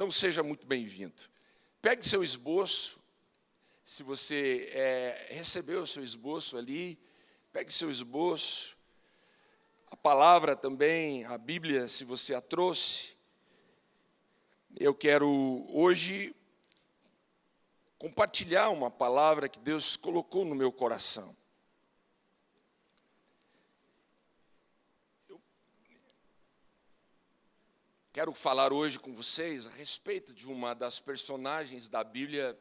Então, seja muito bem-vindo. Pegue seu esboço, se você recebeu o seu esboço ali, pegue seu esboço, a palavra também, a Bíblia, se você a trouxe. Eu quero hoje compartilhar uma palavra que Deus colocou no meu coração. Quero falar hoje com vocês a respeito de uma das personagens da Bíblia,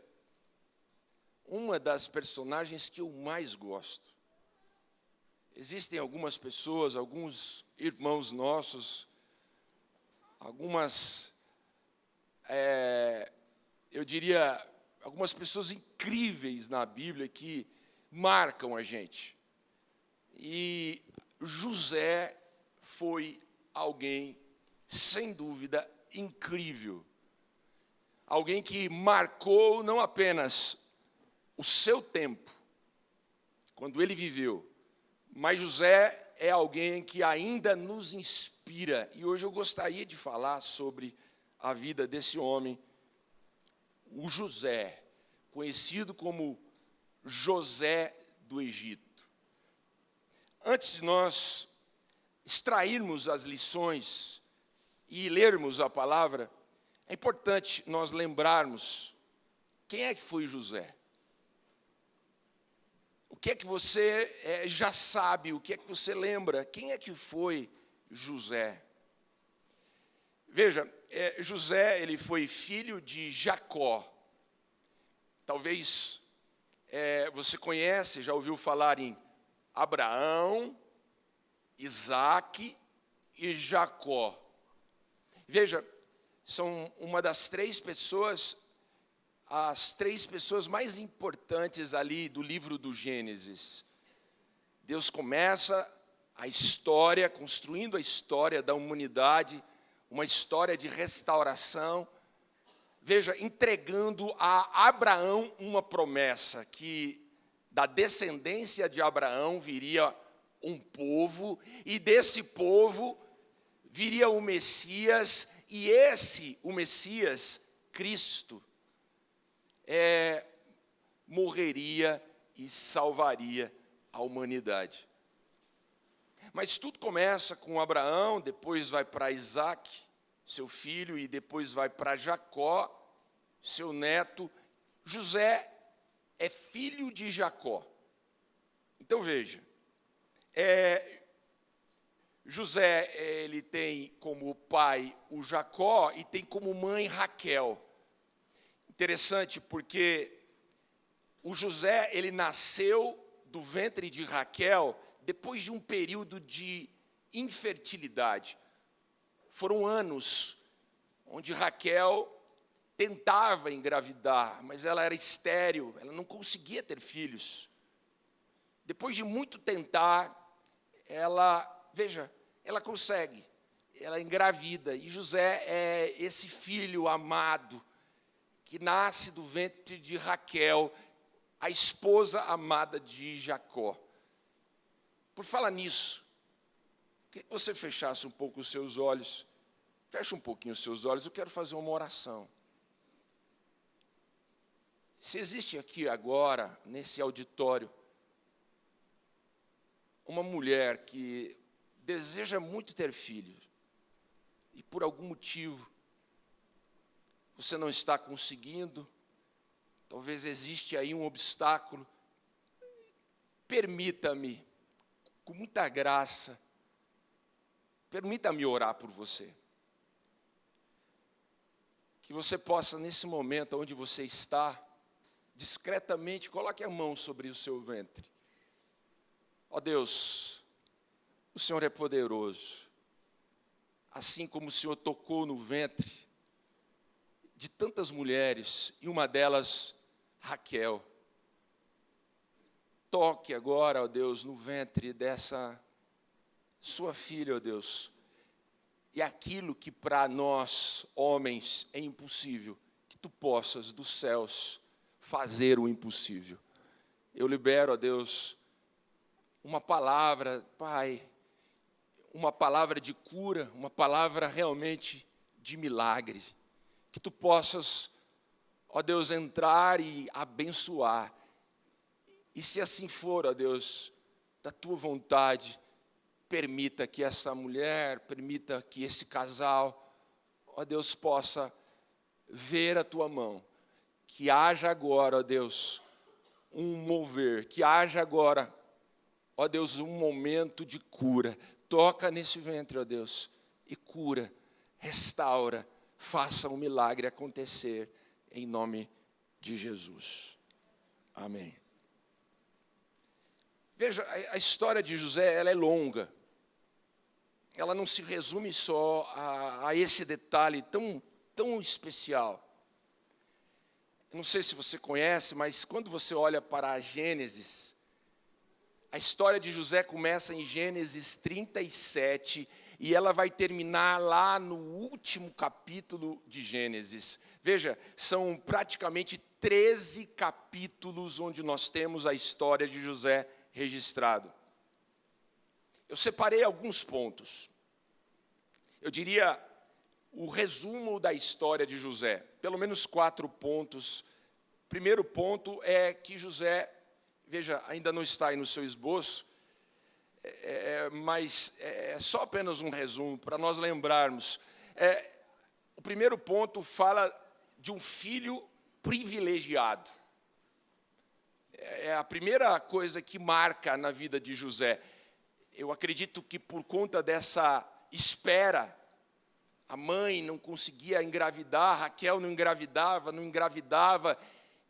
uma das personagens que eu mais gosto. Existem algumas pessoas, alguns irmãos nossos, algumas, eu diria, algumas pessoas incríveis na Bíblia que marcam a gente. E José foi alguém, sem dúvida, incrível. Alguém que marcou não apenas o seu tempo, quando ele viveu, mas José é alguém que ainda nos inspira. E hoje eu gostaria de falar sobre a vida desse homem, o José, conhecido como José do Egito. Antes de nós extrairmos as lições e lermos a palavra, é importante nós lembrarmos quem é que foi José. O que é que você já sabe, o que é que você lembra, quem é que foi José? Veja, José, ele foi filho de Jacó. Talvez você conhece, já ouviu falar em Abraão, Isaque e Jacó. Veja, são uma das três pessoas, as três pessoas mais importantes ali do livro do Gênesis. Deus começa a história, construindo a história da humanidade, uma história de restauração. Veja, entregando a Abraão uma promessa, que da descendência de Abraão viria um povo, e desse povo viria o Messias, e o Messias, Cristo, morreria e salvaria a humanidade. Mas tudo começa com Abraão, depois vai para Isaque, seu filho, e depois vai para Jacó, seu neto. José é filho de Jacó. Então veja, José, ele tem como pai o Jacó e tem como mãe Raquel. Interessante porque o José, ele nasceu do ventre de Raquel depois de um período de infertilidade. Foram anos onde Raquel tentava engravidar, mas ela era estéril, ela não conseguia ter filhos. Depois de muito tentar, ela consegue, ela engravida. E José é esse filho amado, que nasce do ventre de Raquel, a esposa amada de Jacó. Por falar nisso, queria que você fechasse um pouco os seus olhos. Feche um pouquinho os seus olhos, eu quero fazer uma oração. Se existe aqui agora, nesse auditório, uma mulher que deseja muito ter filhos, e por algum motivo você não está conseguindo, talvez existe aí um obstáculo, permita-me, com muita graça, permita-me orar por você. Que você possa, nesse momento onde você está, discretamente, coloque a mão sobre o seu ventre. Ó Deus, o Senhor é poderoso. Assim como o Senhor tocou no ventre de tantas mulheres, e uma delas, Raquel. Toque agora, ó Deus, no ventre dessa sua filha, ó Deus. E aquilo que para nós, homens, é impossível, que tu possas, dos céus, fazer o impossível. Eu libero, ó Deus, uma palavra, Pai, uma palavra de cura, uma palavra realmente de milagres. que tu possas, ó Deus, entrar e abençoar. E se assim for, ó Deus, da tua vontade, permita que essa mulher, permita que esse casal, ó Deus, possa ver a tua mão. Que haja agora, ó Deus, um mover, que haja agora, ó Deus, um momento de cura. Toca nesse ventre, ó Deus, e cura, restaura, faça um milagre acontecer, em nome de Jesus. Amém. Veja, a história de José, ela é longa. Ela não se resume só a esse detalhe tão especial. Não sei se você conhece, mas quando você olha para a Gênesis, a história de José começa em Gênesis 37 e ela vai terminar lá no último capítulo de Gênesis. Veja, são praticamente 13 capítulos onde nós temos a história de José registrado. Eu separei alguns pontos. Eu diria o resumo da história de José, pelo menos 4 pontos. Primeiro ponto é que José, veja, ainda não está aí no seu esboço, mas é só apenas um resumo, para nós lembrarmos. O primeiro ponto fala de um filho privilegiado. É a primeira coisa que marca na vida de José. Eu acredito que por conta dessa espera, a mãe não conseguia engravidar, Raquel não engravidava,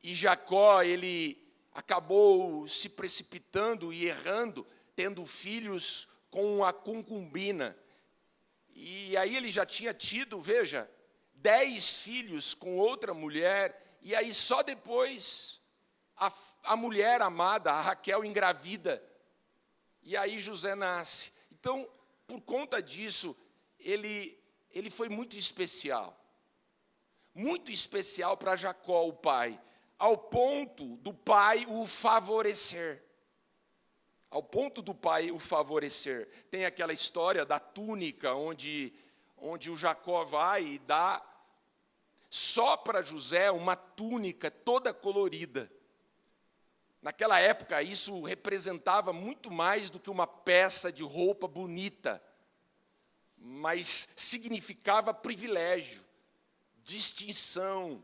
e Jacó, ele acabou se precipitando e errando, tendo filhos com a concubina. E aí ele já tinha tido, veja, 10 filhos com outra mulher, e aí só depois a mulher amada, a Raquel, engravida, e aí José nasce. Então, por conta disso, ele foi muito especial para Jacó, o pai, ao ponto do pai o favorecer. Tem aquela história da túnica, onde o Jacó vai e dá só para José uma túnica toda colorida. Naquela época, isso representava muito mais do que uma peça de roupa bonita, mas significava privilégio, distinção.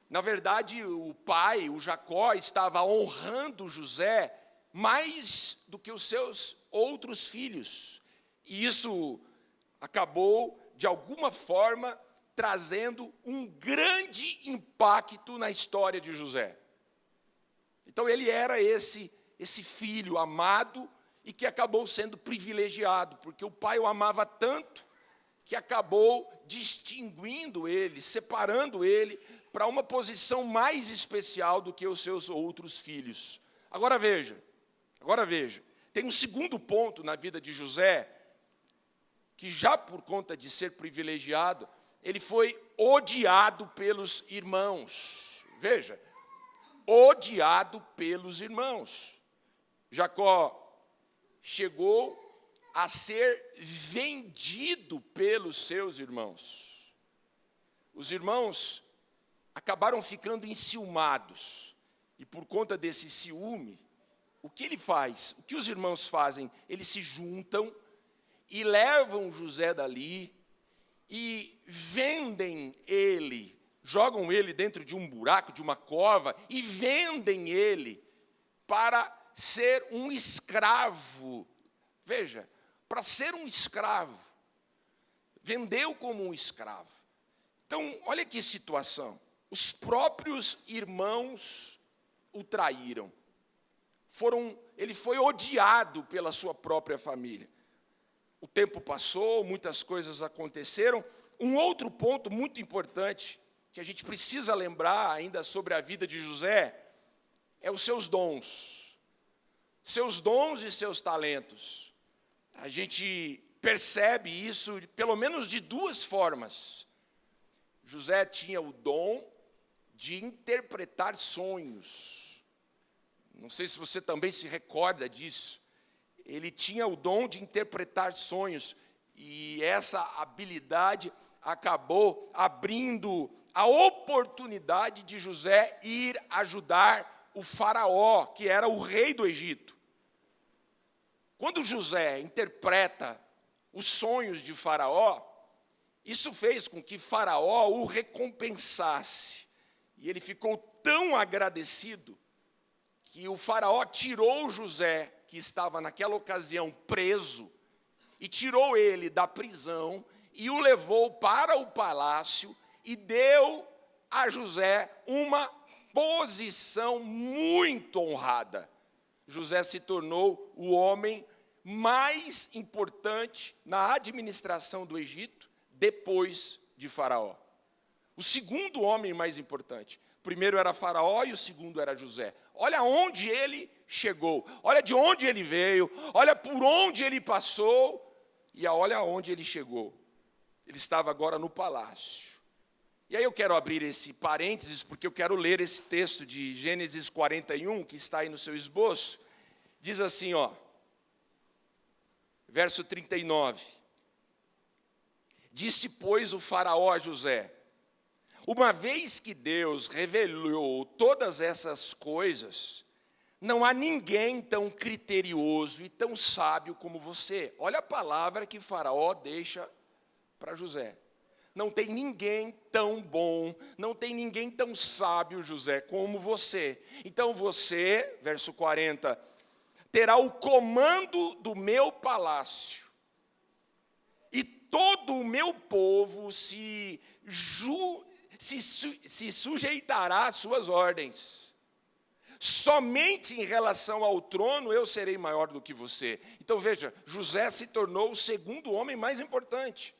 Na verdade, o pai, o Jacó, estava honrando José mais do que os seus outros filhos. E isso acabou, de alguma forma, trazendo um grande impacto na história de José. Então, ele era esse filho amado e que acabou sendo privilegiado, porque o pai o amava tanto que acabou distinguindo ele, separando ele para uma posição mais especial do que os seus outros filhos. Agora veja, tem um segundo ponto na vida de José, que já por conta de ser privilegiado, ele foi odiado pelos irmãos. Veja, odiado pelos irmãos. Jacó chegou a ser vendido pelos seus irmãos. Os irmãos acabaram ficando enciumados. E por conta desse ciúme, o que ele faz? O que os irmãos fazem? Eles se juntam e levam José dali e vendem ele, jogam ele dentro de um buraco, de uma cova, e vendem ele para ser um escravo. Veja, para ser um escravo. Vendeu como um escravo. Então, olha que situação. Os próprios irmãos o traíram. Ele foi odiado pela sua própria família. O tempo passou, muitas coisas aconteceram. Um outro ponto muito importante, que a gente precisa lembrar ainda sobre a vida de José, é os seus dons. Seus dons e seus talentos. A gente percebe isso, pelo menos de 2 formas. José tinha o dom de interpretar sonhos. Não sei se você também se recorda disso. Ele tinha o dom de interpretar sonhos. E essa habilidade acabou abrindo a oportunidade de José ir ajudar o faraó, que era o rei do Egito. Quando José interpreta os sonhos de faraó, isso fez com que faraó o recompensasse. E ele ficou tão agradecido que o faraó tirou José, que estava naquela ocasião preso, e tirou ele da prisão e o levou para o palácio e deu a José uma posição muito honrada. José se tornou o homem mais importante na administração do Egito, depois de Faraó. O segundo homem mais importante. O primeiro era Faraó e o segundo era José. Olha onde ele chegou, olha de onde ele veio, olha por onde ele passou e olha onde ele chegou. Ele estava agora no palácio. E aí eu quero abrir esse parênteses, porque eu quero ler esse texto de Gênesis 41, que está aí no seu esboço. Diz assim, verso 39. Disse, pois, o faraó a José: uma vez que Deus revelou todas essas coisas, não há ninguém tão criterioso e tão sábio como você. Olha a palavra que faraó deixa para José. Não tem ninguém tão bom, não tem ninguém tão sábio, José, como você. Então você, verso 40, terá o comando do meu palácio, e todo o meu povo se sujeitará às suas ordens. Somente em relação ao trono eu serei maior do que você. Então veja, José se tornou o segundo homem mais importante.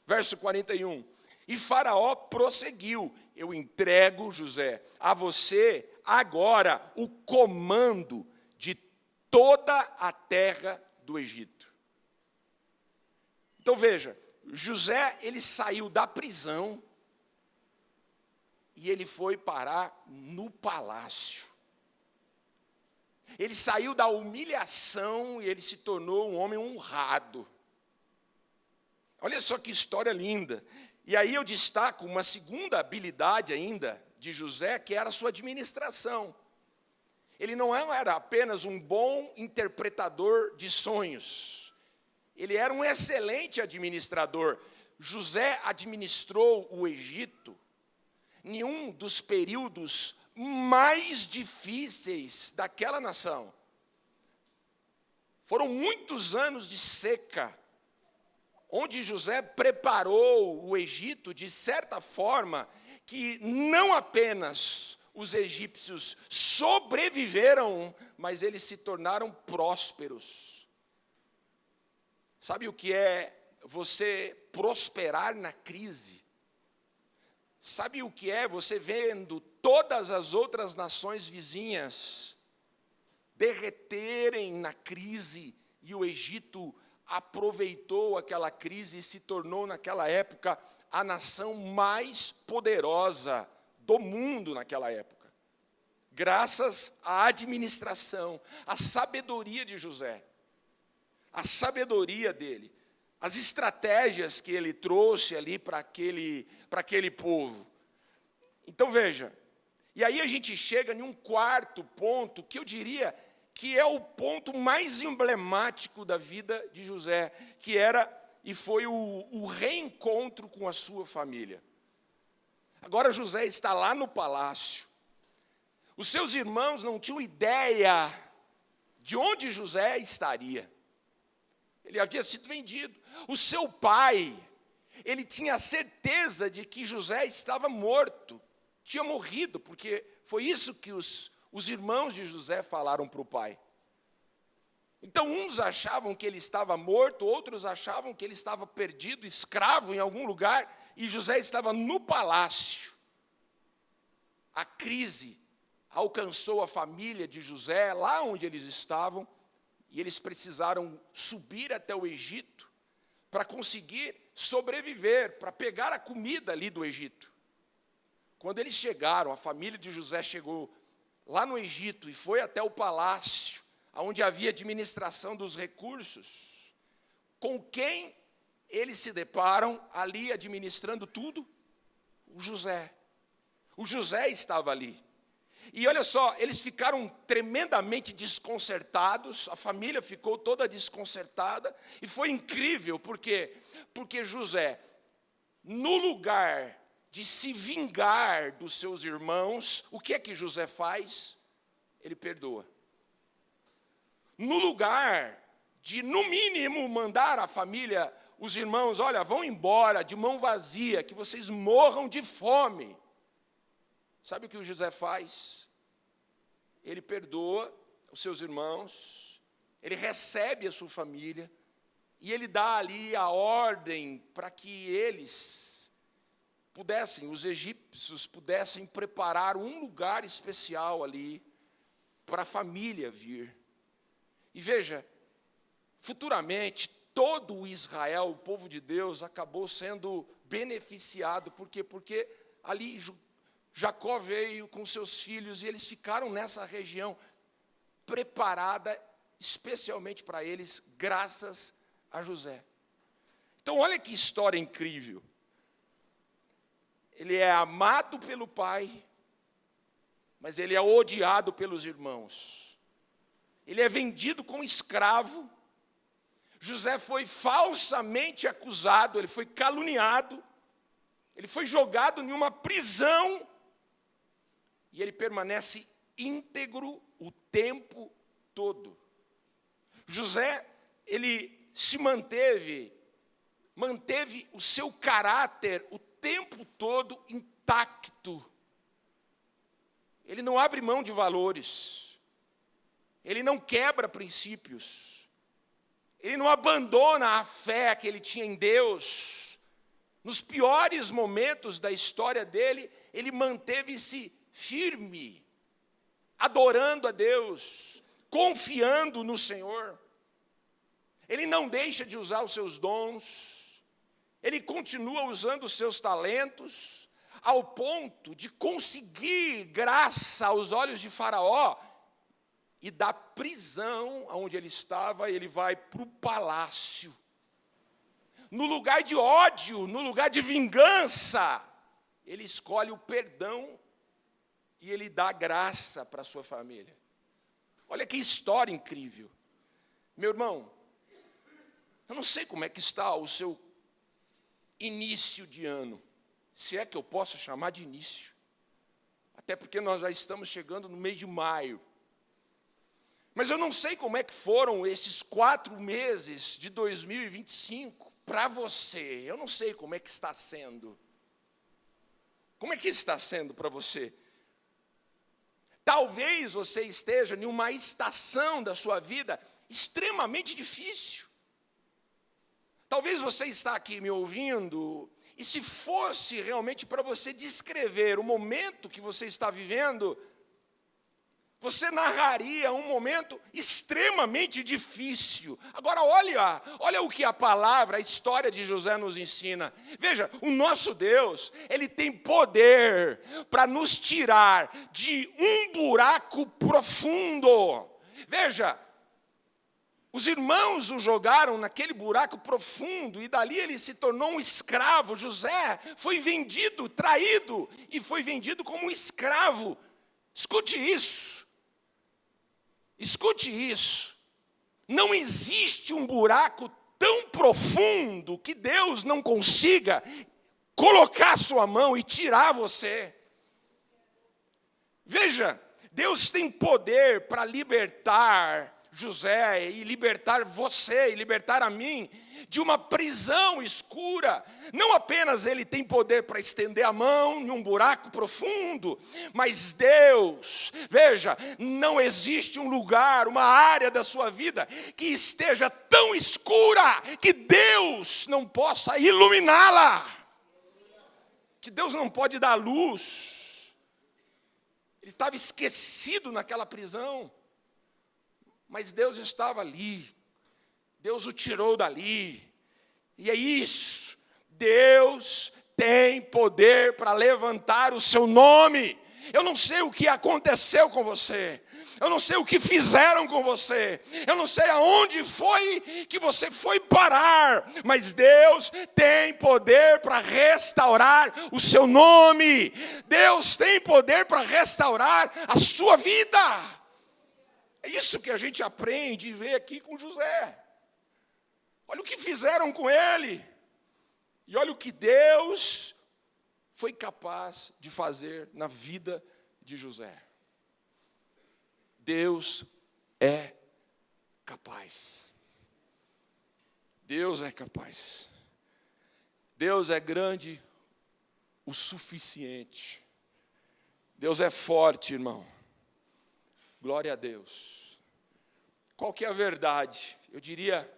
Verso 41, e Faraó prosseguiu: eu entrego, José, a você agora o comando de toda a terra do Egito. Então veja, José, ele saiu da prisão e ele foi parar no palácio. Ele saiu da humilhação e ele se tornou um homem honrado. Olha só que história linda. E aí eu destaco uma segunda habilidade ainda de José, que era a sua administração. Ele não era apenas um bom interpretador de sonhos. Ele era um excelente administrador. José administrou o Egito em um dos períodos mais difíceis daquela nação. Foram muitos anos de seca, onde José preparou o Egito de certa forma que não apenas os egípcios sobreviveram, mas eles se tornaram prósperos. Sabe o que é você prosperar na crise? Sabe o que é você vendo todas as outras nações vizinhas derreterem na crise e o Egito aproveitou aquela crise e se tornou, naquela época, a nação mais poderosa do mundo naquela época. Graças à administração, à sabedoria de José, à sabedoria dele, as estratégias que ele trouxe ali para aquele povo. Então veja, e aí a gente chega em um quarto ponto, que eu diria que é o ponto mais emblemático da vida de José, que era e foi o reencontro com a sua família. Agora José está lá no palácio. Os seus irmãos não tinham ideia de onde José estaria. Ele havia sido vendido. O seu pai, ele tinha certeza de que José estava morto, tinha morrido, porque foi isso que os irmãos de José falaram para o pai. Então, uns achavam que ele estava morto, outros achavam que ele estava perdido, escravo em algum lugar, e José estava no palácio. A crise alcançou a família de José, lá onde eles estavam, e eles precisaram subir até o Egito para conseguir sobreviver, para pegar a comida ali do Egito. Quando eles chegaram, a família de José chegou lá no Egito e foi até o palácio, onde havia administração dos recursos. Com quem eles se deparam ali administrando tudo, o José. O José estava ali. E olha só, eles ficaram tremendamente desconcertados, a família ficou toda desconcertada, e foi incrível, porque José, no lugar de se vingar dos seus irmãos, o que é que José faz? Ele perdoa. No lugar de, no mínimo, mandar a família, os irmãos, olha, vão embora de mão vazia, que vocês morram de fome. Sabe o que o José faz? Ele perdoa os seus irmãos, ele recebe a sua família, e ele dá ali a ordem para que eles pudessem, os egípcios pudessem preparar um lugar especial ali para a família vir. E veja, futuramente, todo o Israel, o povo de Deus, acabou sendo beneficiado. Por quê? Porque ali Jacó veio com seus filhos e eles ficaram nessa região preparada especialmente para eles, graças a José. Então, olha que história incrível. Ele é amado pelo pai, mas ele é odiado pelos irmãos. Ele é vendido como escravo. José foi falsamente acusado, ele foi caluniado, ele foi jogado em uma prisão, e ele permanece íntegro o tempo todo. José, ele se manteve o seu caráter o tempo todo intacto. Ele não abre mão de valores, ele não quebra princípios, ele não abandona a fé que ele tinha em Deus. Nos piores momentos da história dele, ele manteve-se firme, adorando a Deus, confiando no Senhor. Ele não deixa de usar os seus dons, ele continua usando os seus talentos, ao ponto de conseguir graça aos olhos de Faraó, e da prisão onde ele estava, ele vai para o palácio. No lugar de ódio, no lugar de vingança, ele escolhe o perdão e ele dá graça para a sua família. Olha que história incrível. Meu irmão, eu não sei como é que está o seu início de ano, se é que eu posso chamar de início, até porque nós já estamos chegando no mês de maio. Mas eu não sei como é que foram esses 4 meses de 2025 para você. Eu não sei como é que está sendo. Como é que está sendo para você? Talvez você esteja em uma estação da sua vida extremamente difícil. Talvez você está aqui me ouvindo, e se fosse realmente para você descrever o momento que você está vivendo, você narraria um momento extremamente difícil. Agora olha o que a palavra, a história de José nos ensina. Veja, o nosso Deus, ele tem poder para nos tirar de um buraco profundo. Veja, os irmãos o jogaram naquele buraco profundo, e dali ele se tornou um escravo. José foi vendido, traído, e foi vendido como um escravo. Escute isso. Escute isso. Não existe um buraco tão profundo que Deus não consiga colocar sua mão e tirar você. Veja, Deus tem poder para libertar José, e libertar você, e libertar a mim, de uma prisão escura. Não apenas ele tem poder para estender a mão em um buraco profundo, mas Deus, veja, não existe um lugar, uma área da sua vida que esteja tão escura que Deus não possa iluminá-la, que Deus não pode dar luz. Ele estava esquecido naquela prisão, mas Deus estava ali, Deus o tirou dali, e é isso, Deus tem poder para levantar o seu nome. Eu não sei o que aconteceu com você, Eu não sei o que fizeram com você. Eu não sei aonde foi que você foi parar. Mas Deus tem poder para restaurar o seu nome. Deus tem poder para restaurar a sua vida. É isso que a gente aprende e vê aqui com José. Olha o que fizeram com ele. E olha o que Deus foi capaz de fazer na vida de José. Deus é capaz. Deus é capaz. Deus é grande o suficiente. Deus é forte, irmão. Glória a Deus. Qual que é a verdade? Eu diria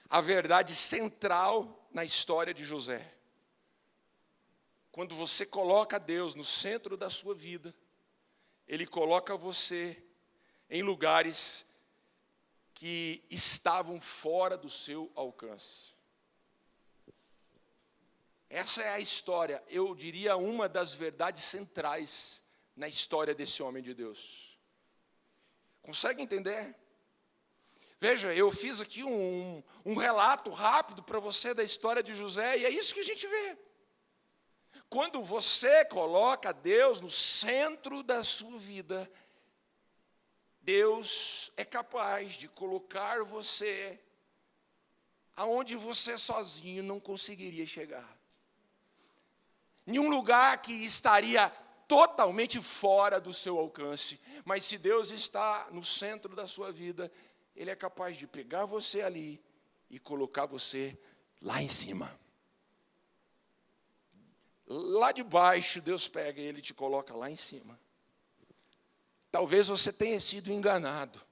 a verdade central na história de José. Quando você coloca Deus no centro da sua vida, Ele coloca você em lugares que estavam fora do seu alcance. Essa é a história, eu diria, uma das verdades centrais na história desse homem de Deus. Consegue entender? Veja, eu fiz aqui um relato rápido para você da história de José, e é isso que a gente vê. Quando você coloca Deus no centro da sua vida, Deus é capaz de colocar você aonde você sozinho não conseguiria chegar. Em um lugar que estaria totalmente fora do seu alcance. Mas se Deus está no centro da sua vida, Ele é capaz de pegar você ali e colocar você lá em cima. Lá de baixo, Deus pega e Ele te coloca lá em cima. Talvez você tenha sido enganado.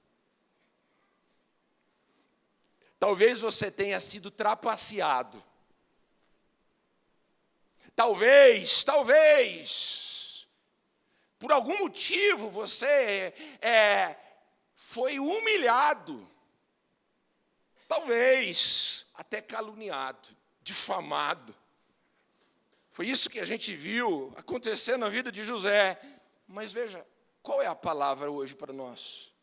Talvez você tenha sido trapaceado. Talvez, por algum motivo você foi humilhado. Talvez até caluniado, difamado. Foi isso que a gente viu acontecer na vida de José. Mas veja, qual é a palavra hoje para nós?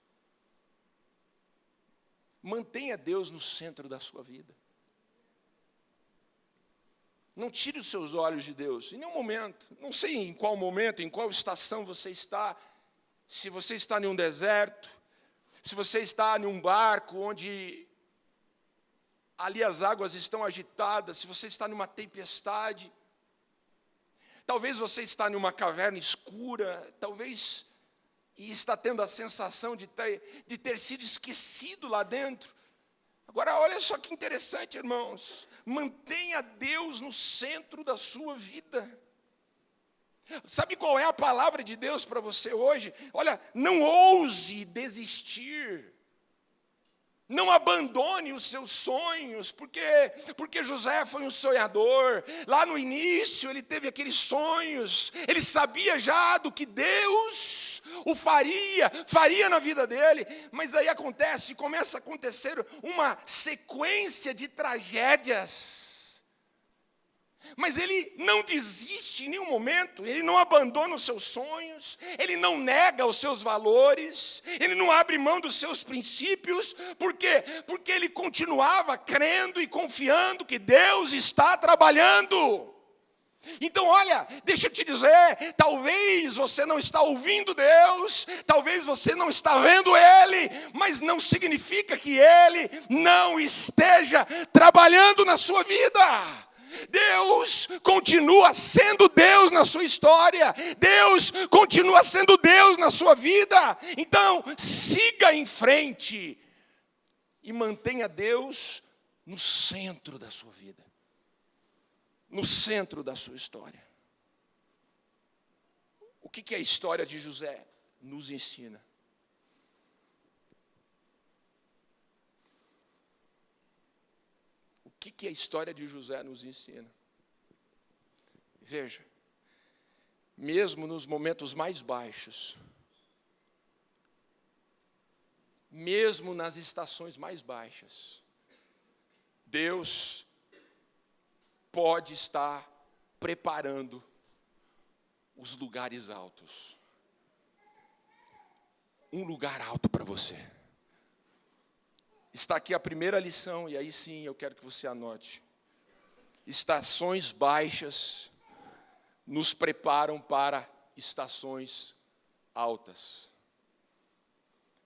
Mantenha Deus no centro da sua vida. Não tire os seus olhos de Deus, em nenhum momento. Não sei em qual momento, em qual estação você está. Se você está em um deserto, se você está em um barco onde ali as águas estão agitadas, se você está numa tempestade. Talvez você está em uma caverna escura, talvez e está tendo a sensação de ter sido esquecido lá dentro. Agora, olha só que interessante, irmãos. Mantenha Deus no centro da sua vida. Sabe qual é a palavra de Deus para você hoje? Olha, não ouse desistir. Não abandone os seus sonhos, porque José foi um sonhador. Lá no início ele teve aqueles sonhos. Ele sabia já do que Deus o faria na vida dele. Mas daí começa a acontecer uma sequência de tragédias. Mas ele não desiste em nenhum momento, ele não abandona os seus sonhos, ele não nega os seus valores, ele não abre mão dos seus princípios. Por quê? Porque ele continuava crendo e confiando que Deus está trabalhando. Então olha, deixa eu te dizer, talvez você não está ouvindo Deus, talvez você não está vendo Ele, mas não significa que Ele não esteja trabalhando na sua vida. Deus continua sendo Deus na sua história. Deus continua sendo Deus na sua vida. Então, siga em frente e mantenha Deus no centro da sua vida, no centro da sua história. O que a história de José nos ensina? O que a história de José nos ensina? Veja, mesmo nos momentos mais baixos, mesmo nas estações mais baixas, Deus pode estar preparando os lugares altos. um lugar alto para você. Está aqui a primeira lição, e aí sim eu quero que você anote. Estações baixas nos preparam para estações altas.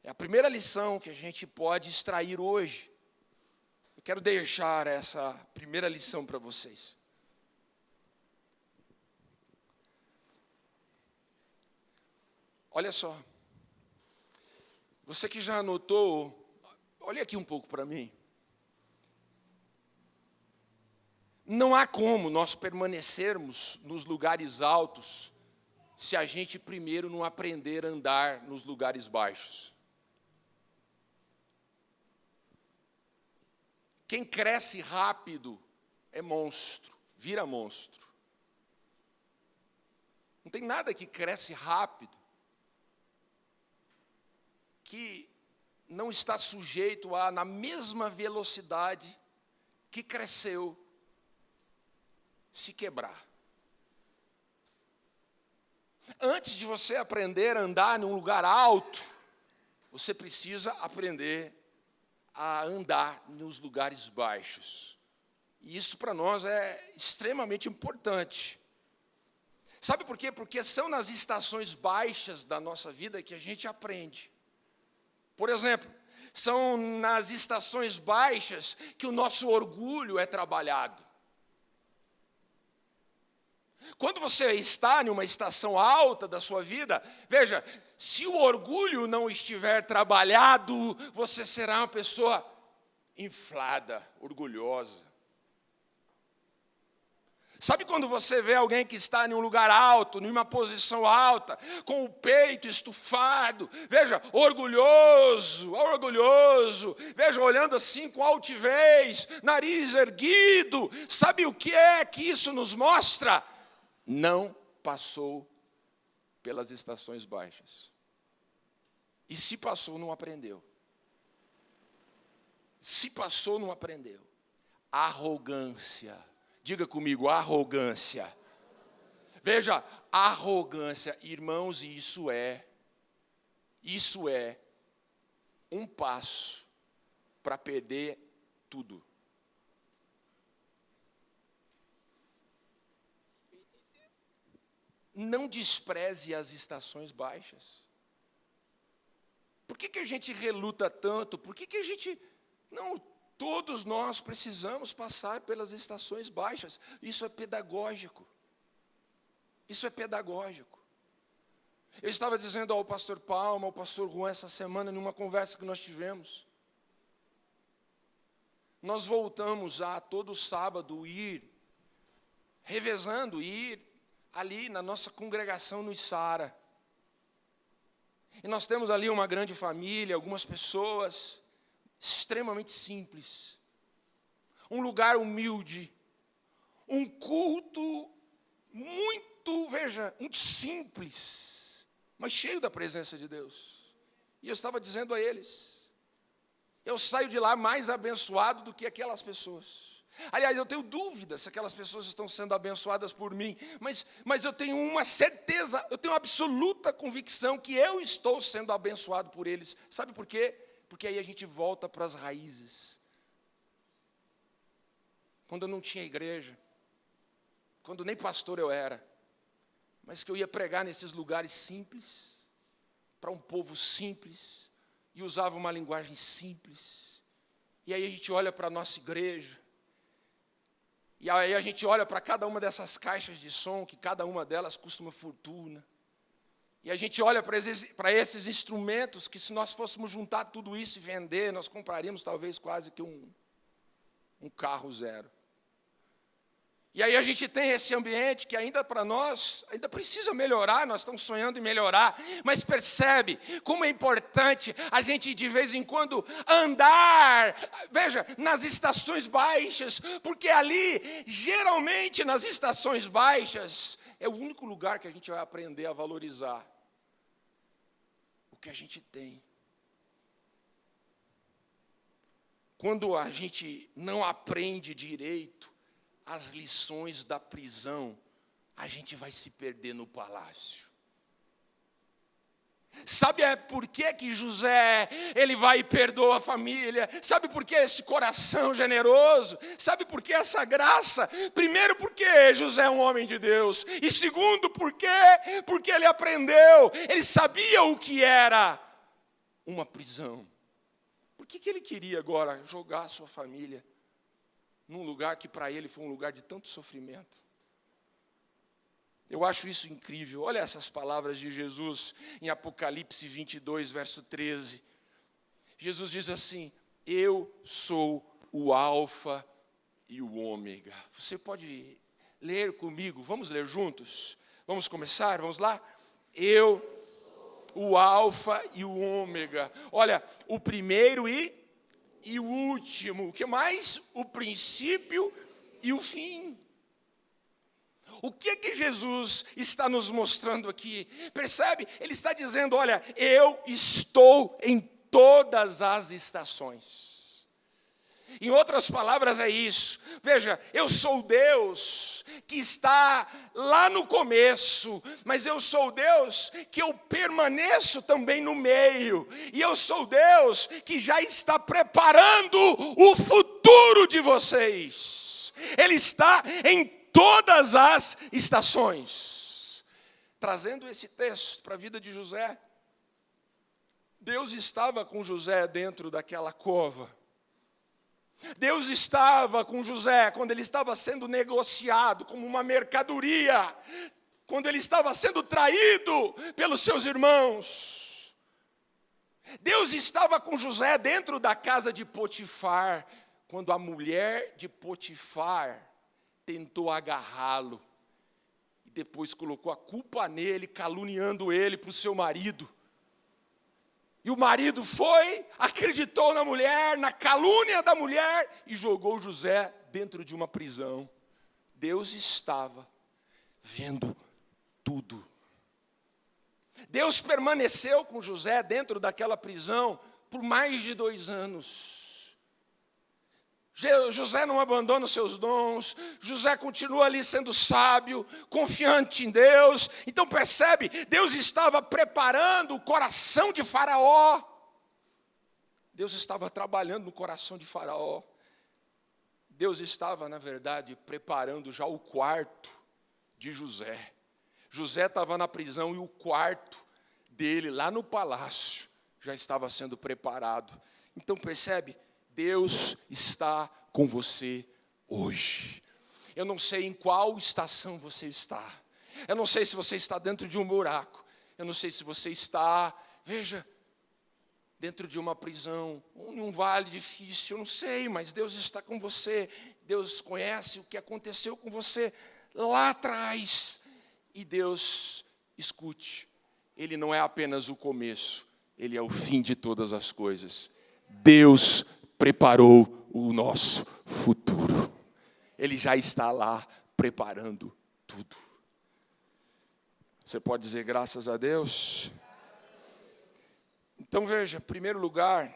É a primeira lição que a gente pode extrair hoje. Eu quero deixar essa primeira lição para vocês. Olha só. Você que já anotou, olha aqui um pouco para mim. Não há como nós permanecermos nos lugares altos se a gente primeiro não aprender a andar nos lugares baixos. Quem cresce rápido é monstro, vira monstro. Não tem nada que cresce rápido que não está sujeito a, na mesma velocidade que cresceu, se quebrar. Antes de você aprender a andar num lugar alto, você precisa aprender a andar nos lugares baixos. E isso para nós é extremamente importante. Sabe por quê? Porque são nas estações baixas da nossa vida que a gente aprende. Por exemplo, são nas estações baixas que o nosso orgulho é trabalhado. Quando você está em uma estação alta da sua vida, veja, se o orgulho não estiver trabalhado, você será uma pessoa inflada, orgulhosa. Sabe quando você vê alguém que está em um lugar alto, em uma posição alta, com o peito estufado, veja, orgulhoso, veja, olhando assim com altivez, nariz erguido, sabe o que é que isso nos mostra? Não passou pelas estações baixas. E se passou, não aprendeu. Se passou, não aprendeu. Arrogância. Diga comigo, arrogância. Veja, arrogância, irmãos, isso é um passo para perder tudo. Não despreze as estações baixas. Por que a gente reluta tanto? Por que a gente... Não, todos nós precisamos passar pelas estações baixas. Isso é pedagógico. Isso é pedagógico. Eu estava dizendo ao pastor Palma, ao pastor Juan, essa semana, numa conversa que nós tivemos. Nós voltamos a todo sábado ir, revezando, ir ali na nossa congregação no Içara. E nós temos ali uma grande família, algumas pessoas extremamente simples. Um lugar humilde. Um culto muito, veja, muito simples, mas cheio da presença de Deus. E eu estava dizendo a eles, eu saio de lá mais abençoado do que aquelas pessoas. Aliás, eu tenho dúvida se aquelas pessoas estão sendo abençoadas por mim, mas eu tenho uma certeza, eu tenho absoluta convicção que eu estou sendo abençoado por eles. Sabe por quê? Porque aí a gente volta para as raízes. Quando eu não tinha igreja, quando nem pastor eu era, mas que eu ia pregar nesses lugares simples, para um povo simples, e usava uma linguagem simples. E aí a gente olha para a nossa igreja, e aí a gente olha para cada uma dessas caixas de som, que cada uma delas custa uma fortuna. E a gente olha para esses instrumentos, que se nós fôssemos juntar tudo isso e vender, nós compraríamos talvez quase que um carro zero. E aí a gente tem esse ambiente que ainda para nós, ainda precisa melhorar, nós estamos sonhando em melhorar, mas percebe como é importante a gente de vez em quando andar, veja, nas estações baixas, porque ali, geralmente nas estações baixas, é o único lugar que a gente vai aprender a valorizar o que a gente tem. Quando a gente não aprende direito as lições da prisão, a gente vai se perder no palácio. Sabe por que José, ele vai e perdoa a família? Sabe por que esse coração generoso? Sabe por que essa graça? Primeiro, porque José é um homem de Deus. E segundo, porque ele aprendeu, ele sabia o que era uma prisão. Por que ele queria agora jogar a sua família num lugar que para ele foi um lugar de tanto sofrimento? Eu acho isso incrível. Olha essas palavras de Jesus em Apocalipse 22, verso 13. Jesus diz assim: eu sou o alfa e o ômega. Você pode ler comigo? Vamos ler juntos? Vamos começar? Vamos lá? Eu, o alfa e o ômega. Olha, o primeiro e o último. O que mais? O princípio e o fim. O que Jesus está nos mostrando aqui? Percebe? Ele está dizendo, olha, eu estou em todas as estações. Em outras palavras é isso. Veja, eu sou Deus que está lá no começo, mas eu sou Deus que eu permaneço também no meio. E eu sou Deus que já está preparando o futuro de vocês. Ele está em todas as estações. Trazendo esse texto para a vida de José, Deus estava com José dentro daquela cova. Deus estava com José quando ele estava sendo negociado como uma mercadoria, quando ele estava sendo traído pelos seus irmãos. Deus estava com José dentro da casa de Potifar, quando a mulher de Potifar tentou agarrá-lo, e depois colocou a culpa nele, caluniando ele para o seu marido. E o marido foi, acreditou na mulher, na calúnia da mulher, e jogou José dentro de uma prisão. Deus estava vendo tudo. Deus permaneceu com José dentro daquela prisão por mais de 2 anos. José não abandona os seus dons, José continua ali sendo sábio, confiante em Deus. Então percebe, Deus estava preparando o coração de Faraó. Deus estava trabalhando no coração de Faraó. Deus estava, na verdade, preparando já o quarto de José. José estava na prisão e o quarto dele, lá no palácio, já estava sendo preparado. Então percebe, Deus está com você hoje. Eu não sei em qual estação você está. Eu não sei se você está dentro de um buraco. Eu não sei se você está, veja, dentro de uma prisão, ou em um vale difícil, eu não sei, mas Deus está com você. Deus conhece o que aconteceu com você lá atrás. E Deus, escute, Ele não é apenas o começo, Ele é o fim de todas as coisas. Deus preparou o nosso futuro. Ele já está lá preparando tudo. Você pode dizer graças a Deus? Então veja, em primeiro lugar,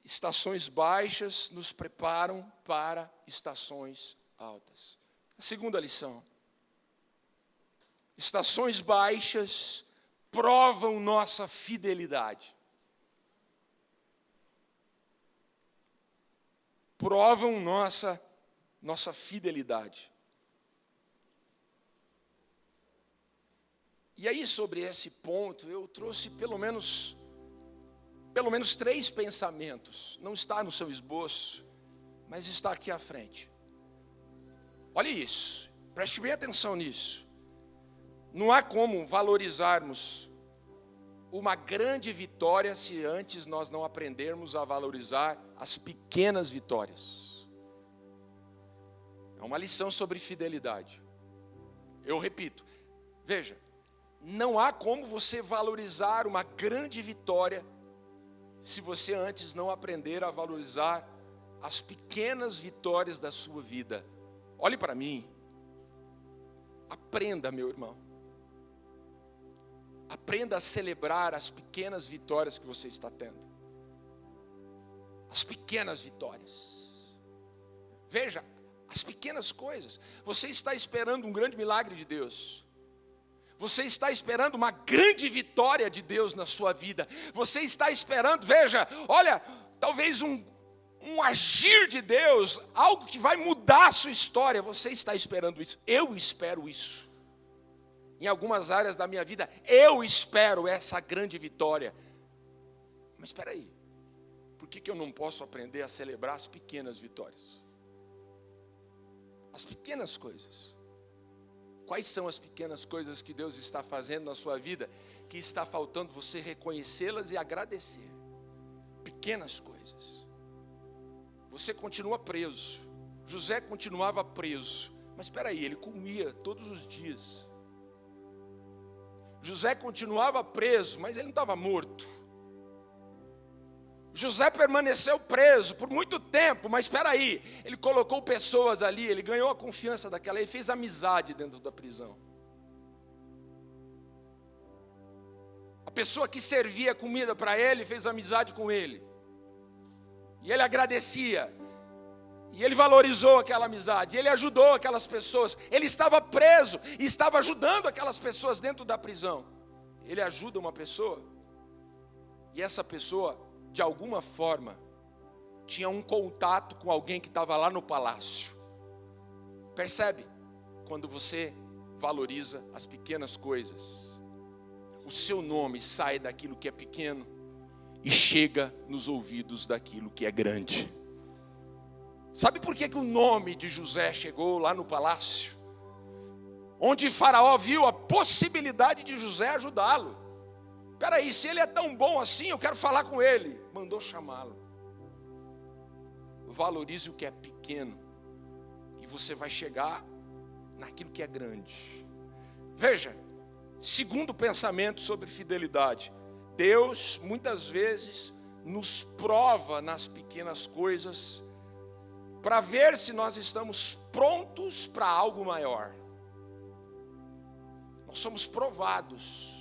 estações baixas nos preparam para estações altas. A segunda lição: estações baixas provam nossa fidelidade. Provam nossa fidelidade. E aí, sobre esse ponto, eu trouxe pelo menos 3 pensamentos. Não está no seu esboço, mas está aqui à frente. Olha isso, preste bem atenção nisso. Não há como valorizarmos uma grande vitória se antes nós não aprendermos a valorizar as pequenas vitórias. É uma lição sobre fidelidade. Eu repito, veja, não há como você valorizar uma grande vitória se você antes não aprender a valorizar as pequenas vitórias da sua vida. Olhe para mim. Aprenda, meu irmão. Aprenda a celebrar as pequenas vitórias que você está tendo. As pequenas vitórias. Veja, as pequenas coisas. Você está esperando um grande milagre de Deus. Você está esperando uma grande vitória de Deus na sua vida. Você está esperando, veja, olha, talvez um agir de Deus, algo que vai mudar a sua história. Você está esperando isso. Eu espero isso. Em algumas áreas da minha vida, eu espero essa grande vitória. Mas espera aí. Por que eu não posso aprender a celebrar as pequenas vitórias? As pequenas coisas. Quais são as pequenas coisas que Deus está fazendo na sua vida, que está faltando você reconhecê-las e agradecer? Pequenas coisas. Você continua preso. José continuava preso. Mas espera aí, ele comia todos os dias. José continuava preso, mas ele não estava morto. José permaneceu preso por muito tempo, mas espera aí, ele colocou pessoas ali, ele ganhou a confiança daquela, ele fez amizade dentro da prisão. A pessoa que servia comida para ele fez amizade com ele. E ele agradecia. E ele valorizou aquela amizade, ele ajudou aquelas pessoas. Ele estava preso e estava ajudando aquelas pessoas dentro da prisão. Ele ajuda uma pessoa, e essa pessoa, de alguma forma, tinha um contato com alguém que estava lá no palácio. Percebe? Quando você valoriza as pequenas coisas, o seu nome sai daquilo que é pequeno e chega nos ouvidos daquilo que é grande. Sabe por que o nome de José chegou lá no palácio? Onde Faraó viu a possibilidade de José ajudá-lo. Espera aí, se ele é tão bom assim, eu quero falar com ele. Mandou chamá-lo. Valorize o que é pequeno, e você vai chegar naquilo que é grande. Veja, segundo pensamento sobre fidelidade, Deus muitas vezes nos prova nas pequenas coisas, para ver se nós estamos prontos para algo maior. Nós somos provados.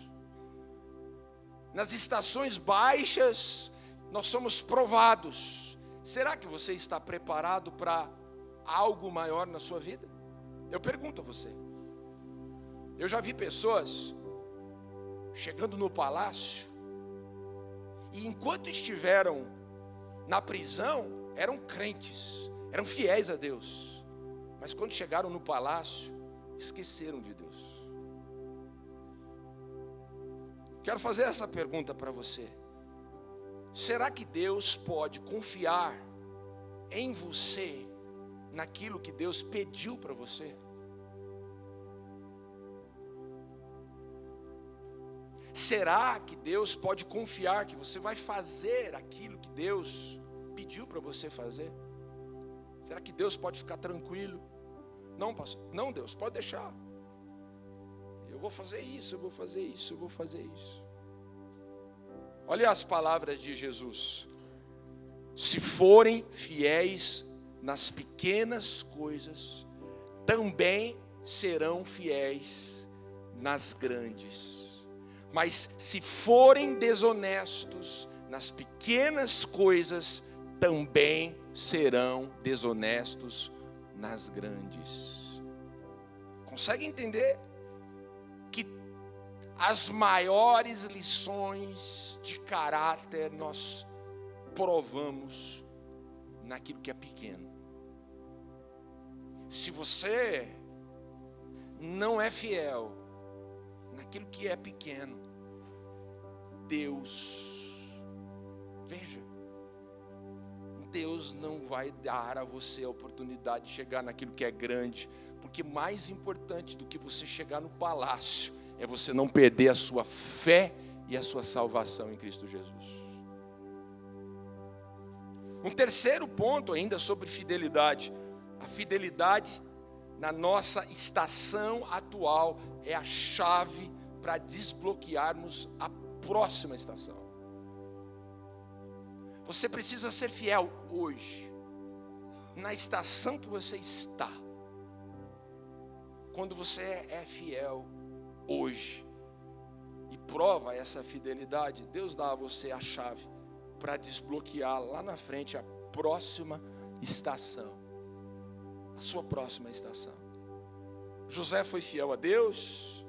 Nas estações baixas, nós somos provados. Será que você está preparado para algo maior na sua vida? Eu pergunto a você. Eu já vi pessoas chegando no palácio, e enquanto estiveram na prisão, eram crentes, eram fiéis a Deus. Mas quando chegaram no palácio, esqueceram de Deus. Quero fazer essa pergunta para você. Será que Deus pode confiar em você, naquilo que Deus pediu para você? Será que Deus pode confiar que você vai fazer aquilo que Deus pediu para você fazer? Será que Deus pode ficar tranquilo? Não, pastor. Não, Deus, pode deixar. Eu vou fazer isso, eu vou fazer isso, eu vou fazer isso. Olha as palavras de Jesus. Se forem fiéis nas pequenas coisas, também serão fiéis nas grandes. Mas se forem desonestos nas pequenas coisas, também serão desonestos nas grandes. Consegue entender que as maiores lições de caráter nós provamos naquilo que é pequeno? Se você não é fiel naquilo que é pequeno, Deus não vai dar a você a oportunidade de chegar naquilo que é grande, porque mais importante do que você chegar no palácio é você não perder a sua fé e a sua salvação em Cristo Jesus. Um terceiro ponto ainda sobre fidelidade. A fidelidade na nossa estação atual é a chave para desbloquearmos a próxima estação. Você precisa ser fiel hoje, na estação que você está. Quando você é fiel hoje e prova essa fidelidade, Deus dá a você a chave para desbloquear lá na frente a próxima estação. A sua próxima estação. José foi fiel a Deus,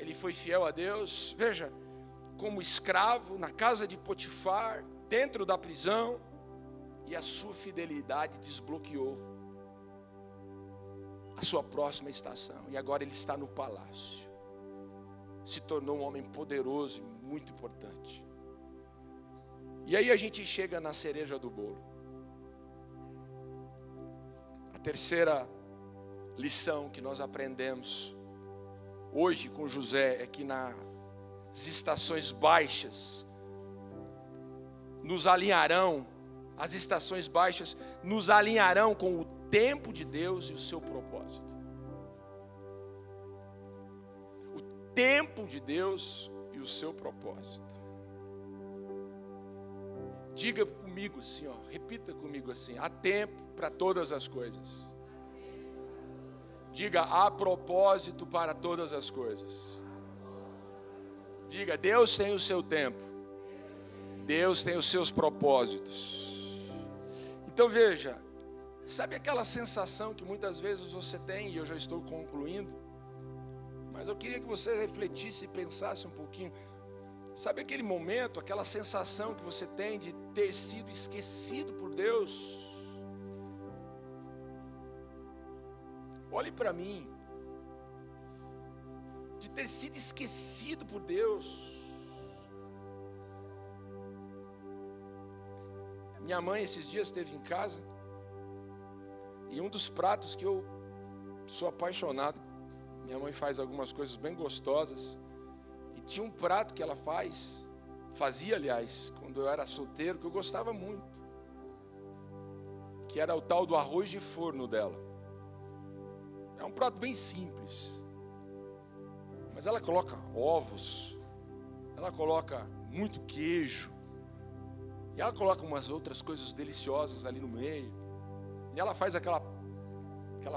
ele foi fiel a Deus, veja, como escravo na casa de Potifar, dentro da prisão, e a sua fidelidade desbloqueou a sua próxima estação, e agora ele está no palácio, se tornou um homem poderoso e muito importante. E aí a gente chega na cereja do bolo. A terceira lição que nós aprendemos hoje com José é que nas estações baixas nos alinharão, as estações baixas nos alinharão com o tempo de Deus e o seu propósito. O tempo de Deus e o seu propósito. Diga comigo assim, ó, repita comigo assim: há tempo para todas as coisas. Diga: há propósito para todas as coisas. Diga: Deus tem o seu tempo. Deus tem os seus propósitos. Então veja, sabe aquela sensação que muitas vezes você tem, e eu já estou concluindo, mas eu queria que você refletisse e pensasse um pouquinho. Sabe aquele momento, aquela sensação que você tem de ter sido esquecido por Deus? Olhe para mim, de ter sido esquecido por Deus. Minha mãe esses dias esteve em casa, e um dos pratos que eu sou apaixonado, minha mãe faz algumas coisas bem gostosas, e tinha um prato que ela fazia aliás, quando eu era solteiro, que eu gostava muito, que era o tal do arroz de forno dela. É um prato bem simples, mas ela coloca ovos, ela coloca muito queijo, e ela coloca umas outras coisas deliciosas ali no meio, e ela faz aquela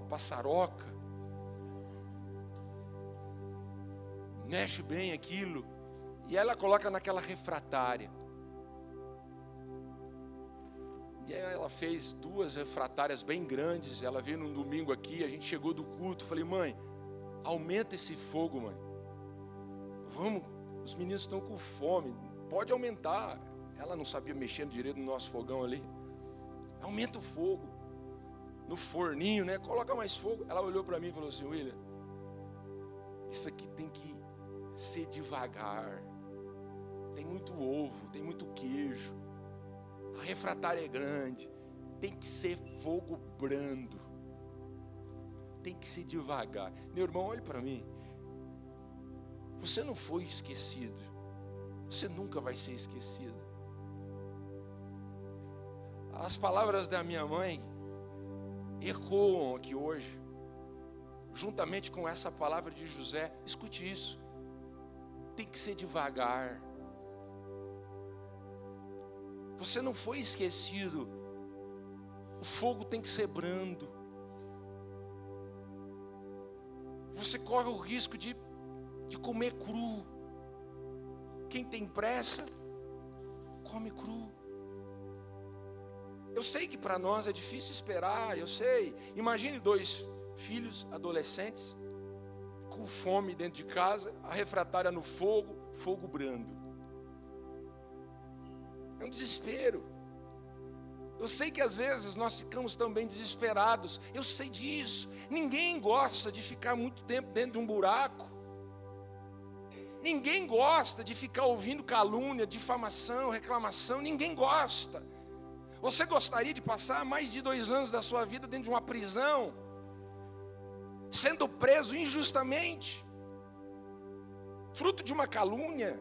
passaroca, mexe bem aquilo, e ela coloca naquela refratária. E aí ela fez 2 refratárias bem grandes. Ela veio num domingo aqui, a gente chegou do culto, falei: mãe, aumenta esse fogo, mãe. Vamos, os meninos estão com fome, pode aumentar. Ela não sabia mexer direito no nosso fogão ali. Aumenta o fogo no forninho, né? Coloca mais fogo. Ela olhou para mim e falou assim: William, isso aqui tem que ser devagar. Tem muito ovo, tem muito queijo, a refratária é grande, tem que ser fogo brando, tem que ser devagar. Meu irmão, olhe para mim. Você não foi esquecido, você nunca vai ser esquecido. As palavras da minha mãe ecoam aqui hoje, juntamente com essa palavra de José. Escute isso: tem que ser devagar. Você não foi esquecido, o fogo tem que ser brando. Você corre o risco de comer cru. Quem tem pressa, come cru. Eu sei que para nós é difícil esperar, eu sei. Imagine 2 filhos adolescentes, com fome dentro de casa, a refratária no fogo, fogo brando. É um desespero. Eu sei que às vezes nós ficamos também desesperados, eu sei disso. Ninguém gosta de ficar muito tempo dentro de um buraco. Ninguém gosta de ficar ouvindo calúnia, difamação, reclamação. Ninguém gosta. Você gostaria de passar mais de 2 anos da sua vida dentro de uma prisão, sendo preso injustamente, fruto de uma calúnia?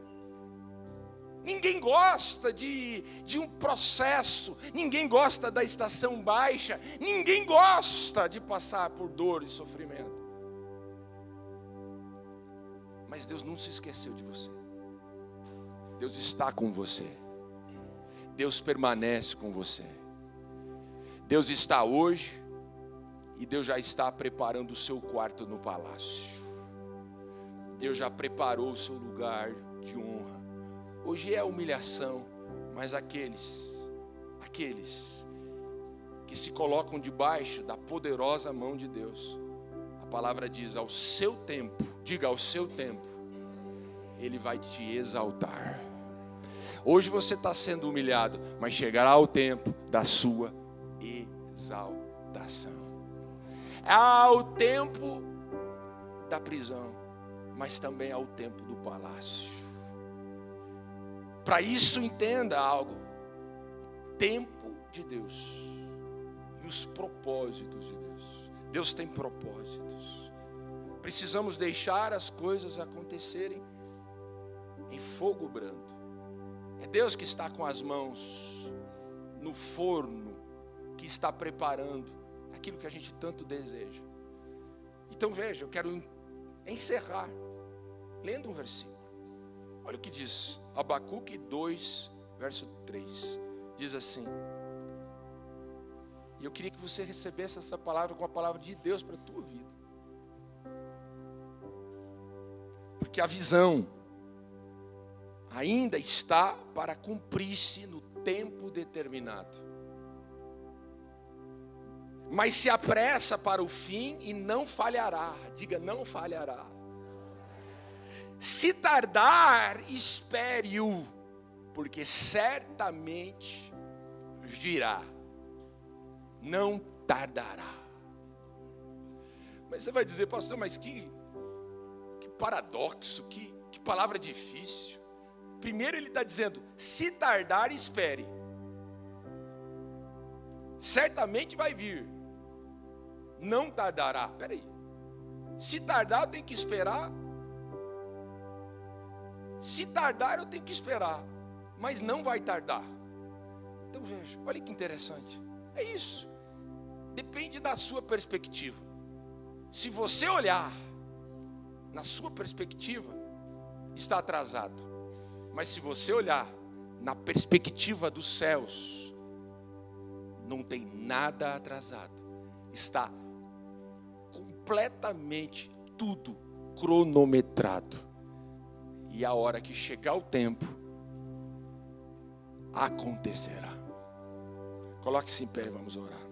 Ninguém gosta de um processo, ninguém gosta da estação baixa, ninguém gosta de passar por dor e sofrimento. Mas Deus não se esqueceu de você. Deus está com você. Deus permanece com você. Deus está hoje, e Deus já está preparando o seu quarto no palácio. Deus já preparou o seu lugar de honra. Hoje é humilhação, mas aqueles que se colocam debaixo da poderosa mão de Deus, a palavra diz: ao seu tempo, diga ao seu tempo, Ele vai te exaltar. Hoje você está sendo humilhado, mas chegará o tempo da sua exaltação. Há o tempo da prisão, mas também há o tempo do palácio. Para isso, entenda algo: tempo de Deus e os propósitos de Deus. Deus tem propósitos. Precisamos deixar as coisas acontecerem em fogo brando. É Deus que está com as mãos no forno, que está preparando aquilo que a gente tanto deseja. Então veja, eu quero encerrar lendo um versículo. Olha o que diz Abacuque 2, verso 3. Diz assim, e eu queria que você recebesse essa palavra com a palavra de Deus para a tua vida. Porque a visão ainda está para cumprir-se no tempo determinado. Mas se apressa para o fim e não falhará. Diga, não falhará. Se tardar, espere-o, porque certamente virá. Não tardará. Mas você vai dizer, pastor, mas que paradoxo, que palavra difícil. Primeiro ele está dizendo, se tardar, espere. Certamente vai vir. Não tardará. Espera aí. Se tardar, eu tenho que esperar. Se tardar, eu tenho que esperar. Mas não vai tardar. Então veja, olha que interessante. É isso. Depende da sua perspectiva. Se você olhar na sua perspectiva, está atrasado. Mas se você olhar na perspectiva dos céus, não tem nada atrasado. Está completamente tudo cronometrado. E a hora que chegar o tempo, acontecerá. Coloque-se em pé e vamos orar.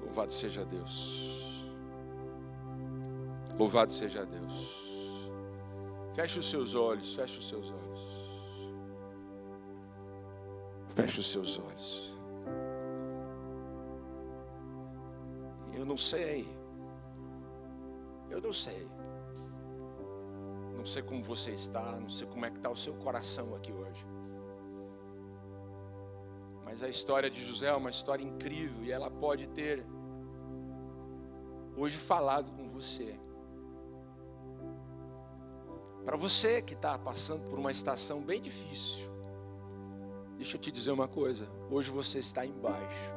Louvado seja Deus. Louvado seja Deus. Feche os seus olhos, feche os seus olhos. Feche os seus olhos. Eu não sei. Não sei como você está, não sei como é que está o seu coração aqui hoje. Mas a história de José é uma história incrível e ela pode ter hoje falado com você. Para você que está passando por uma estação bem difícil, deixa eu te dizer uma coisa, hoje você está embaixo.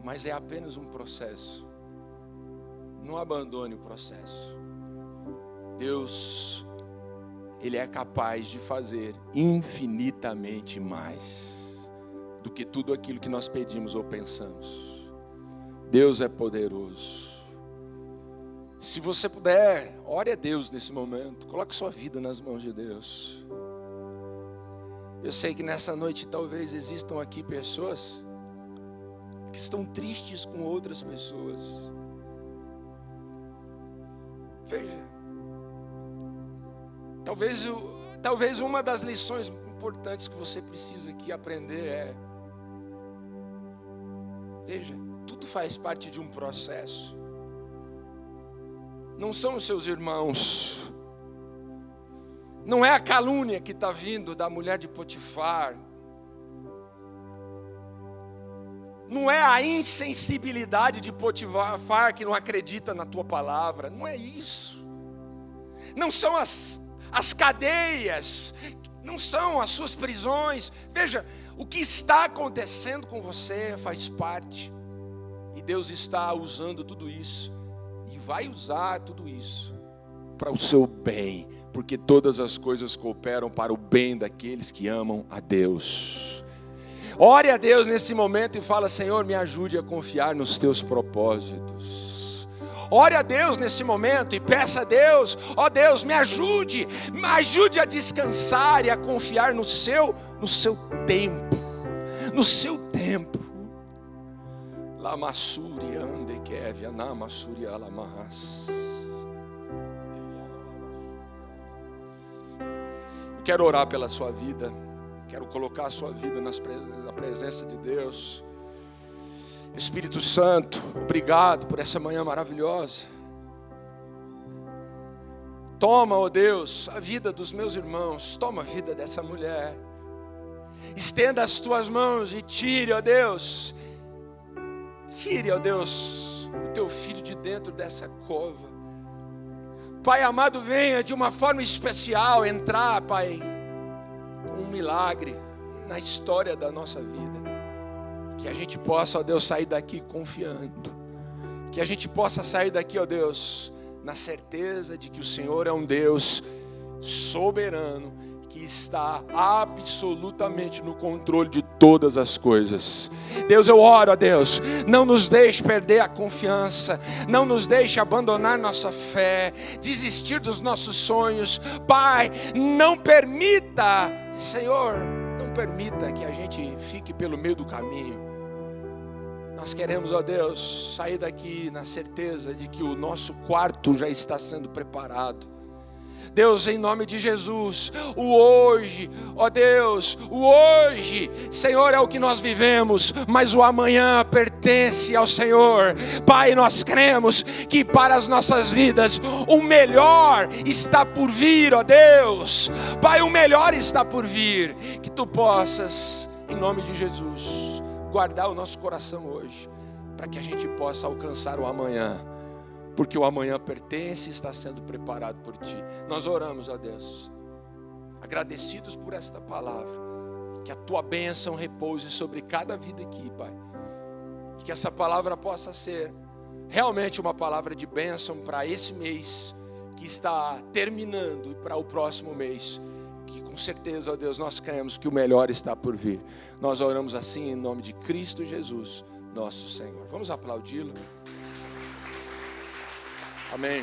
Mas é apenas um processo. Não abandone o processo. Deus, Ele é capaz de fazer infinitamente mais do que tudo aquilo que nós pedimos ou pensamos. Deus é poderoso. Se você puder, ore a Deus nesse momento. Coloque sua vida nas mãos de Deus. Eu sei que nessa noite talvez existam aqui pessoas que estão tristes com outras pessoas. Veja, talvez uma das lições importantes que você precisa aqui aprender é, veja, tudo faz parte de um processo. Não são os seus irmãos, não é a calúnia que está vindo da mulher de Potifar, não é a insensibilidade de Potifar que não acredita na tua palavra, não é isso. Não são as cadeias, não são as suas prisões. Veja, o que está acontecendo com você faz parte. E Deus está usando tudo isso. E vai usar tudo isso para o seu bem. Porque todas as coisas cooperam para o bem daqueles que amam a Deus. Ore a Deus nesse momento e fala: Senhor, me ajude a confiar nos teus propósitos. Ore a Deus nesse momento e peça a Deus: ó Deus, me ajude a descansar e a confiar no seu tempo. No seu tempo. tempo. Lamassuri ande kevia namassuri alamahas. Eu quero orar pela sua vida. Quero colocar a sua vida na presença de Deus. Espírito Santo, obrigado por essa manhã maravilhosa. Toma, ó Deus, a vida dos meus irmãos. Toma a vida dessa mulher. Estenda as tuas mãos e tire, ó Deus. Tire, ó Deus, o teu filho de dentro dessa cova. Pai amado, venha de uma forma especial entrar, Pai, um milagre na história da nossa vida. Que a gente possa, ó Deus, sair daqui confiando. Que a gente possa sair daqui, ó Deus, na certeza de que o Senhor é um Deus soberano, que está absolutamente no controle de todas as coisas. Deus, eu oro a Deus, não nos deixe perder a confiança, não nos deixe abandonar nossa fé, desistir dos nossos sonhos. Pai, não permita, Senhor, não permita que a gente fique pelo meio do caminho. Nós queremos, ó Deus, sair daqui na certeza de que o nosso quarto já está sendo preparado. Deus, em nome de Jesus, o hoje, ó Deus, o hoje, Senhor, é o que nós vivemos, mas o amanhã pertence ao Senhor. Pai, nós cremos que para as nossas vidas, o melhor está por vir, ó Deus. Pai, o melhor está por vir. Que Tu possas, em nome de Jesus, guardar o nosso coração hoje, para que a gente possa alcançar o amanhã. Porque o amanhã pertence e está sendo preparado por Ti. Nós oramos, ó Deus, agradecidos por esta palavra. Que a Tua bênção repouse sobre cada vida aqui, Pai. E que essa palavra possa ser realmente uma palavra de bênção para esse mês que está terminando e para o próximo mês. Que com certeza, ó Deus, nós cremos que o melhor está por vir. Nós oramos assim em nome de Cristo Jesus, nosso Senhor. Vamos aplaudi-lo. Amém.